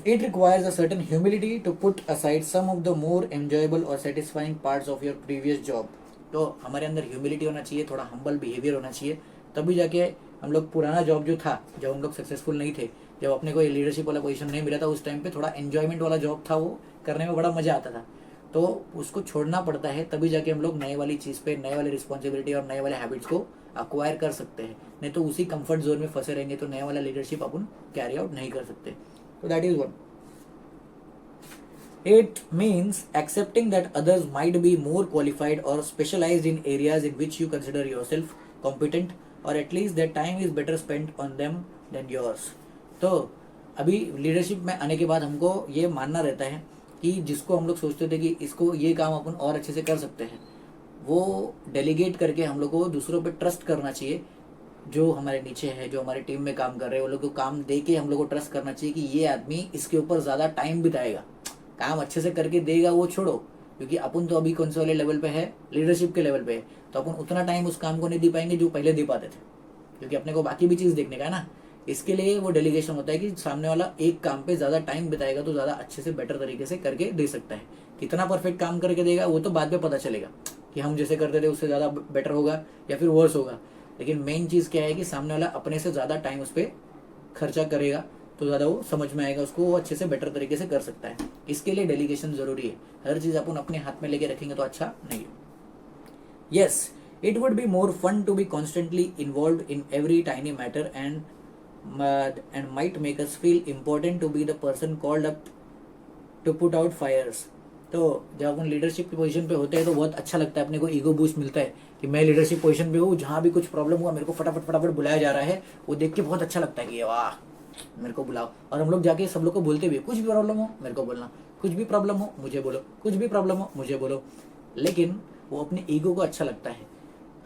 It requires a certain humility to put aside some of the more enjoyable or satisfying parts of your previous job. तो हमारे अंदर ह्यूमिलिटी होना चाहिए, थोड़ा हम्बल बिहेवियर होना चाहिए, तभी जाके हम लोग पुराना जॉब जो था, जब हम लोग सक्सेसफुल नहीं थे, जब अपने को लीडरशिप वाला पोजीशन नहीं मिला था, उस टाइम पे थोड़ा एंजॉयमेंट वाला जॉब था, वो करने में बड़ा मजा आता था, तो उसको छोड़ना पड़ता है, तभी जाके हम लोग नए वाली चीज़ पे, नए वाली रिस्पॉन्सिबिलिटी और नए वाले हैबिट्स को अक्वायर कर सकते हैं। नहीं तो उसी कंफर्ट जोन में फंसे रहेंगे तो नया वाला लीडरशिप अपन कैरी आउट नहीं कर सकते। तो that is one. It means accepting that others might be more qualified or specialized in areas in which you consider yourself competent, or at least their time is better spent on them than yours. तो अभी लीडरशिप में आने के बाद हमको ये मानना रहता है कि जिसको हम लोग सोचते थे कि इसको ये काम अपन और अच्छे से कर सकते हैं, वो डेलीगेट करके हम लोग को दूसरों पे ट्रस्ट करना चाहिए. जो हमारे नीचे है, जो हमारे टीम में काम कर रहे हैं, वो लोग को काम दे के हम लोग को ट्रस्ट करना चाहिए कि ये आदमी इसके ऊपर ज़्यादा टाइम बिताएगा, काम अच्छे से करके देगा, वो छोड़ो. क्योंकि अपन तो अभी कौन से वाले लेवल पे है, लीडरशिप के लेवल पे है, तो अपन उतना टाइम उस काम को नहीं दे पाएंगे जो पहले दे पाते थे, क्योंकि अपने को बाकी भी चीज़ देखने का है ना. इसके लिए वो डेलीगेशन होता है कि सामने वाला एक काम पे ज़्यादा टाइम बिताएगा तो ज़्यादा अच्छे से बेटर तरीके से करके दे सकता है. कितना परफेक्ट काम करके देगा वो तो बाद में पता चलेगा कि हम जैसे करते थे उससे ज़्यादा बेटर होगा या फिर वर्स होगा. लेकिन मेन चीज़ क्या है कि सामने वाला अपने से ज़्यादा टाइम उस पर खर्चा करेगा तो ज़्यादा वो समझ में आएगा, उसको वो अच्छे से बेटर तरीके से कर सकता है. इसके लिए डेलीगेशन ज़रूरी है. हर चीज़ अपन अपने हाथ में लेके रखेंगे तो अच्छा नहीं है. Yes, it would be more fun to be constantly involved in every tiny matter and might make us feel important to be the person called up to put out fires. तो जब अपन लीडरशिप की पोजीशन पे होते हैं तो बहुत अच्छा लगता है, अपने को ईगो बूस्ट मिलता है कि मैं लीडरशिप पोजीशन पे हूँ, जहाँ भी कुछ प्रॉब्लम हुआ मेरे को फटाफट फटाफट बुलाया जा रहा है. वो देख के बहुत अच्छा लगता है कि वाह मेरे को बुलाओ. और हम लोग जाके सब लोग को बोलते भी, कुछ भी प्रॉब्लम हो मेरे को बोलना, कुछ भी प्रॉब्लम हो मुझे बोलो, कुछ भी प्रॉब्लम हो मुझे बोलो. लेकिन वो अपने ईगो को अच्छा लगता है.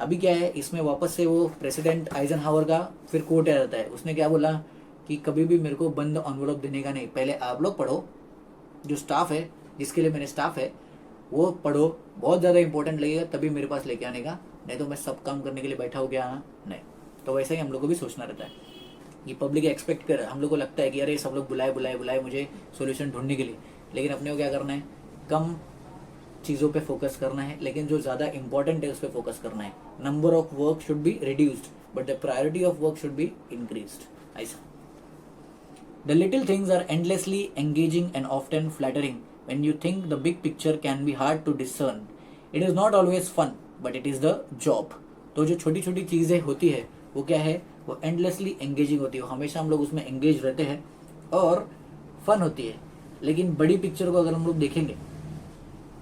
अभी क्या है, इसमें वापस से वो प्रेसिडेंट आइजनहावर का फिर कोट आ जाता है. उसने क्या बोला कि कभी भी मेरे को बंद एनवलप देने का नहीं, पहले आप लोग पढ़ो, जो स्टाफ है, जिसके लिए मैंने स्टाफ है वो पढ़ो, बहुत ज़्यादा इंपॉर्टेंट लगेगा तभी मेरे पास लेके आने का, नहीं तो मैं सब काम करने के लिए बैठा हो गया नहीं. तो वैसे ही हम लोग को भी सोचना रहता है. ये पब्लिक एक्सपेक्ट कर, हम लोग को लगता है कि अरे सब लोग बुलाए बुलाए बुलाए मुझे सोल्यूशन ढूंढने के लिए, लेकिन अपने को क्या करना है, कम चीज़ों पे फोकस करना है, लेकिन जो ज़्यादा इंपॉर्टेंट है उस पर फोकस करना है. Number of work should be reduced but the priority of work should be increased. ऐसा. The little things are endlessly engaging and often flattering when you think the big picture can be hard to discern. It is not always fun but it is the job. तो जो छोटी छोटी चीज़ें होती है वो क्या है, वो एंडलेसली एंगेजिंग होती है, हमेशा हम लोग उसमें एंगेज रहते हैं और फन होती है. लेकिन बड़ी पिक्चर को अगर हम लोग देखेंगे,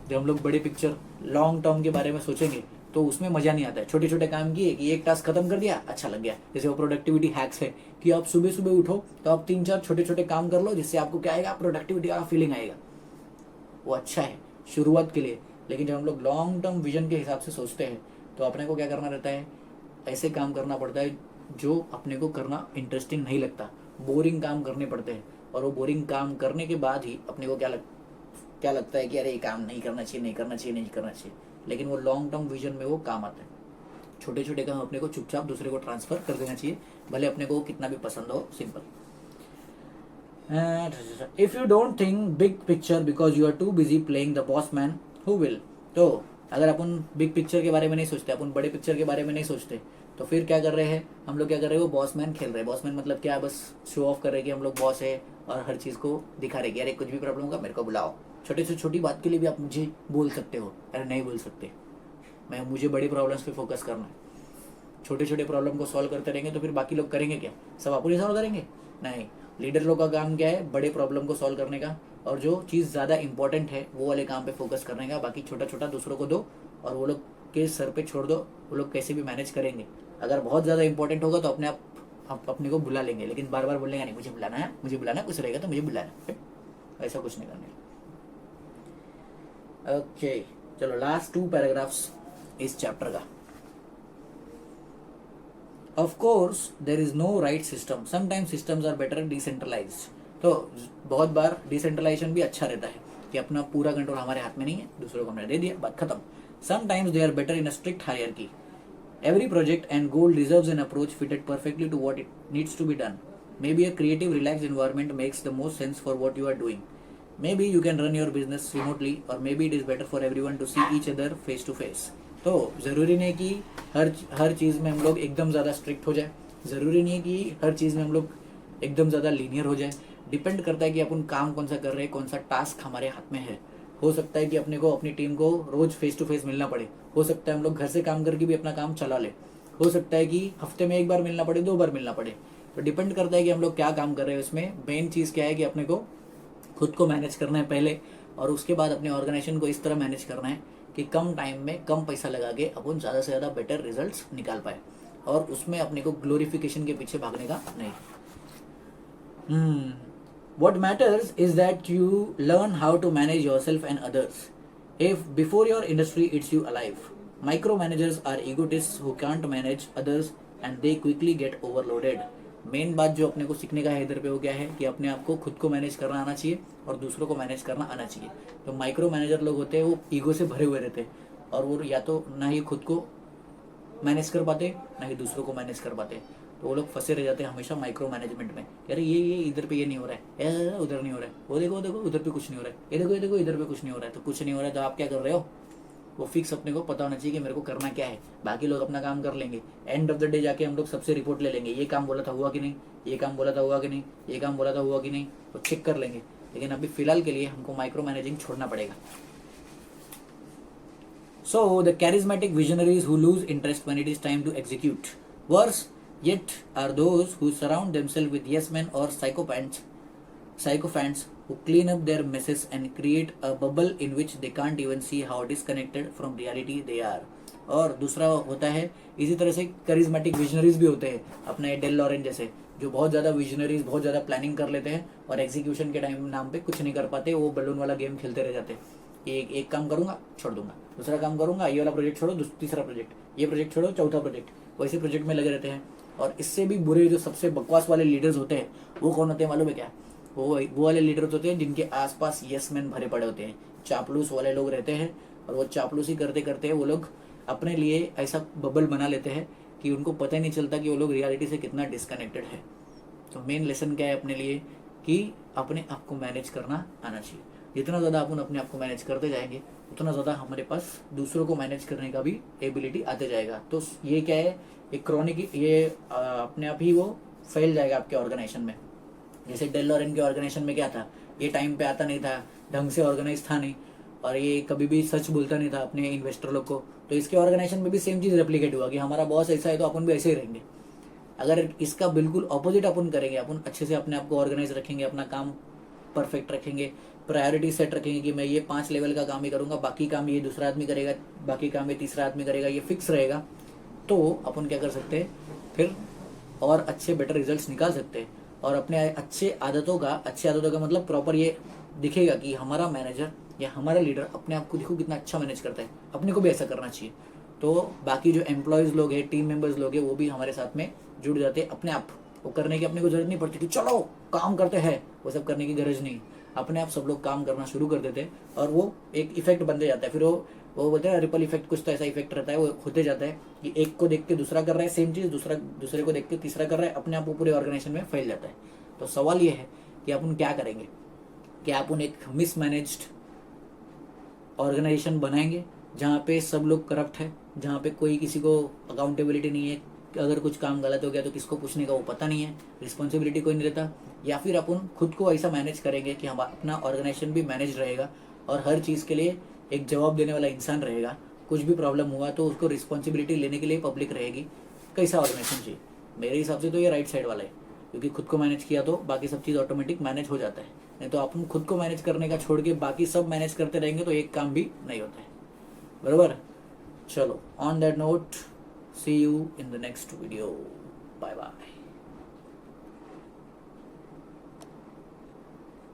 जब हम लोग बड़ी पिक्चर लॉन्ग टर्म के बारे में सोचेंगे तो उसमें मजा नहीं आता है. छोटे छोटे काम किए कि एक टास्क खत्म कर दिया, अच्छा लग गया. जैसे वो प्रोडक्टिविटी हैक्स है कि आप सुबह सुबह उठो तो आप 3-4 छोटे छोटे काम कर लो, जिससे आपको क्या आएगा, प्रोडक्टिविटी का फीलिंग आएगा. वो अच्छा है शुरुआत के लिए. लेकिन जब हम लोग लॉन्ग टर्म विजन के हिसाब से सोचते हैं तो अपने को क्या करना रहता है, ऐसे काम करना पड़ता है जो अपने को करना इंटरेस्टिंग नहीं लगता, बोरिंग काम करने पड़ते हैं. और वो बोरिंग काम करने के बाद ही अपने को क्या लगता है कि अरे ये काम नहीं करना चाहिए, नहीं करना चाहिए, नहीं करना चाहिए. लेकिन वो लॉन्ग टर्म विजन में वो काम आता है. छोटे छोटे काम अपने को चुपचाप दूसरे को ट्रांसफर कर देना चाहिए, भले अपने को कितना भी पसंद हो. Simple. If you don't think big picture because you are too busy playing the boss man, who will. तो अगर अपन बिग पिक्चर के बारे में नहीं सोचते, अपन बड़े पिक्चर के बारे में नहीं सोचते, तो फिर क्या कर रहे हैं हम लोग, क्या कर रहे हैं, वो बॉस मैन खेल रहे हैं. बॉस मैन मतलब क्या, बस शो ऑफ कर रहे हैं कि हम लोग बॉस है और हर चीज़ को दिखा रहे कि अरे कुछ भी प्रॉब्लम होगा मेरे को बुलाओ. छोटे से छोटी बात के लिए भी आप मुझे बोल सकते हो, अरे नहीं बोल सकते, मुझे बड़ी प्रॉब्लम्स पे फोकस करना है. छोटे छोटे प्रॉब्लम को सॉल्व करते रहेंगे तो फिर बाकी लोग करेंगे क्या, सब आप ही सॉल्व करेंगे? नहीं. लीडर लोग का काम क्या है, बड़े प्रॉब्लम को सॉल्व करने का, और जो चीज़ ज़्यादा इंपॉर्टेंट है वो वाले काम पे फोकस करने का. बाकी छोटा छोटा दूसरों को दो और वो लोग के सर पे छोड़ दो, वो लोग कैसे भी मैनेज करेंगे. अगर बहुत ज़्यादा इंपॉर्टेंट होगा तो अपने आप अपने को बुला लेंगे, लेकिन बार बार बोलेंगे नहीं मुझे बुलाना है, मुझे बुलाना है, कुछ रहेगा तो मुझे बुलाना है. ऐसा कुछ नहीं करना. ओके, चलो लास्ट 2 पैराग्राफ्स इस चैप्टर का. Of course there is no right system, sometimes systems are better decentralized. तो बहुत बार डिसेंट्रलाइजेशन भी अच्छा रहता है कि अपना पूरा कंट्रोल हमारे हाथ में नहीं है, दूसरों को हमने दे दिया, बात खत्म. Sometimes they are better in a strict hierarchy. Every project and goal deserves an approach fitted perfectly to what it needs to be done. Maybe a creative, relaxed environment makes the most sense for what you are doing. Maybe you can run your business remotely, or maybe it is better for everyone to see each other face to face. तो ज़रूरी नहीं कि हर चीज़ में हम लोग एकदम ज़्यादा स्ट्रिक्ट हो जाए, ज़रूरी नहीं है कि हर चीज़ में हम लोग एकदम ज़्यादा लीनियर हो जाए. डिपेंड करता है कि अपन काम कौन सा कर रहे हैं, कौन सा टास्क हमारे हाथ में है. हो सकता है कि अपने को अपनी टीम को रोज फेस टू फेस मिलना पड़े, हो सकता है हम लोग घर से काम करके भी अपना काम चला ले, हो सकता है कि हफ्ते में 1 बार मिलना पड़े, 2 बार मिलना पड़े. तो डिपेंड करता है कि हम लोग क्या काम कर रहे हैं। उसमें मेन चीज़ क्या है कि अपने को खुद को मैनेज करना है पहले, और उसके बाद अपने ऑर्गेनाइजेशन को इस तरह मैनेज करना है कि कम टाइम में कम पैसा लगा के अपन ज़्यादा से ज़्यादा बेटर रिजल्ट्स निकाल पाए, और उसमें अपने को ग्लोरिफिकेशन के पीछे भागने का नहीं। What matters is that you learn how to manage yourself and others. If before your industry eats you alive, micromanagers are egotists who can't manage others and they quickly get overloaded. Main बात जो अपने को सीखने का है इधर पे वो क्या है कि अपने आप को खुद को मैनेज करना आना चाहिए और दूसरों को मैनेज करना आना चाहिए। तो माइक्रो मैनेजर लोग होते हैं वो ईगो से भरे हुए रहते हैं, और वो या तो ना ही खुद को मैनेज कर पाते ना ही दूसरों को मैनेज कर पाते, तो वो लोग फंसे रह जाते हैं हमेशा माइक्रो मैनेजमेंट में। अरे ये इधर पे ये नहीं हो रहा है, उधर नहीं हो रहा है, वो देखो उधर पे कुछ नहीं हो रहा है, ये देखो इधर पे कुछ नहीं हो रहा है। तो कुछ नहीं हो रहा है तो आप क्या कर रहे हो, वो फिक्स अपने को पता होना चाहिए कि मेरे को करना क्या है। बाकी लोग अपना काम कर लेंगे, एंड ऑफ द डे जाके हम लोग सबसे रिपोर्ट ले लेंगे, ये काम बोला था हुआ कि नहीं, ये काम बोला था हुआ कि नहीं, ये काम बोला था हुआ कि नहीं, वो चेक कर लेंगे। लेकिन अभी फिलहाल के लिए हमको माइक्रो मैनेजिंग छोड़ना पड़ेगा। So the charismatic visionaries who lose interest when it is time to execute. Worse yet are those who surround themselves with yes men or psychophants who clean up their messes and create a bubble in which they can't even see how disconnected from reality they are. और दूसरा होता है इसी तरह से करिज्मेटिक विजनरीज भी होते हैं अपने डेल लॉरेन जैसे, जो बहुत ज़्यादा विजनरीज बहुत ज़्यादा प्लानिंग कर लेते हैं और एग्जीक्यूशन के टाइम नाम पे कुछ नहीं कर पाते, वो बलून वाला गेम खेलते रह जाते हैं। एक काम करूंगा छोड़ दूंगा, दूसरा काम करूंगा, ये वाला प्रोजेक्ट छोड़ो तीसरा प्रोजेक्ट, ये प्रोजेक्ट छोड़ो चौथा प्रोजेक्ट, वैसे प्रोजेक्ट में लगे रहते हैं। और इससे भी बुरे जो सबसे बकवास वाले लीडर्स होते हैं वो कौन होते हैं मालूम है क्या? वो वाले लीडर्स होते हैं जिनके आसपास यस मैन भरे पड़े होते हैं, चापलूस वाले लोग रहते हैं, और वो चापलूसी करते करते वो लोग अपने लिए ऐसा बबल बना लेते हैं कि उनको पता ही नहीं चलता कि वो लोग रियलिटी से कितना डिस्कनेक्टेड है। तो मेन लेसन क्या है अपने लिए कि अपने आप को मैनेज करना आना चाहिए। जितना ज़्यादा अपन अपने आप को मैनेज करते जाएंगे उतना ज़्यादा हमारे पास दूसरों को मैनेज करने का भी एबिलिटी आते जाएगा। तो ये क्या है, एक क्रॉनिक, ये अपने आप ही वो फैल जाएगा आपके ऑर्गेनाइजेशन में। जैसे डेल लॉरेन के ऑर्गेनाइजेशन में क्या था, ये टाइम पे आता नहीं था, ढंग से ऑर्गेनाइज था नहीं, और ये कभी भी सच बोलता नहीं था अपने इन्वेस्टर लोग को। तो इसके ऑर्गेनाइजेशन में भी सेम चीज़ रेप्लिकेट हुआ कि हमारा बॉस ऐसा है तो अपन भी ऐसे ही रहेंगे। अगर इसका बिल्कुल ऑपोजिट अपन करेंगे, अपन अच्छे से अपने आप को ऑर्गेनाइज रखेंगे, अपना काम परफेक्ट रखेंगे, प्रायोरिटी सेट रखेंगे कि मैं ये 5 लेवल का काम ही करूंगा, बाकी काम ये दूसरा आदमी करेगा, बाकी काम ये तीसरा आदमी करेगा, ये फिक्स रहेगा, तो अपन क्या कर सकते हैं फिर और अच्छे बेटर रिजल्ट्स निकाल सकते हैं। और अपने अच्छे आदतों का मतलब प्रॉपर ये दिखेगा कि हमारा मैनेजर या हमारा लीडर अपने आप को देखो कितना अच्छा मैनेज करता है, अपने को भी ऐसा करना चाहिए। तो बाकी जो एम्प्लॉयज़ लोग हैं, टीम मेंबर्स लोग हैं, वो भी हमारे साथ में जुड़ जाते हैं अपने आप। वो करने की अपने को जरूरत नहीं पड़ती कि चलो काम करते हैं, वो सब करने की गरज नहीं, अपने आप सब लोग काम करना शुरू कर देते हैं और वो एक इफेक्ट बनते जाता है। फिर वो बोलते हैं रिपल इफेक्ट, कुछ तो ऐसा इफेक्ट रहता है, वो होते जाता है कि एक को देख के दूसरा कर रहा है सेम चीज़, दूसरे को देख के तीसरा कर रहा है, अपने आप वो पूरे ऑर्गेनाइजेशन में फैल जाता है। तो सवाल ये है कि अपन क्या करेंगे, कि अपन एक मिसमैनेज्ड ऑर्गेनाइजेशन बनाएंगे जहाँ पे सब लोग करप्ट है, जहाँ पे कोई किसी को अकाउंटेबिलिटी नहीं है, अगर कुछ काम गलत हो गया तो किसको पूछने का वो पता नहीं है, रिस्पॉन्सिबिलिटी कोई नहीं रहता। या फिर अपन खुद को ऐसा मैनेज करेंगे कि हम अपना ऑर्गेनाइजेशन भी मैनेज रहेगा और हर चीज़ के लिए एक जवाब देने वाला इंसान रहेगा, कुछ भी प्रॉब्लम हुआ तो उसको रिस्पॉन्सिबिलिटी लेने के लिए पब्लिक रहेगी। कैसा ऑर्गेनाइजेशन चाहिए? मेरे हिसाब से तो ये राइट साइड वाला है, क्योंकि खुद को मैनेज किया तो बाकी सब चीज़ ऑटोमेटिक मैनेज हो जाता है। नहीं तो अपन खुद को मैनेज करने का छोड़ के बाकी सब मैनेज करते रहेंगे तो एक काम भी नहीं होता है, बराबर। चलो, on that note, see you in the next video, bye bye.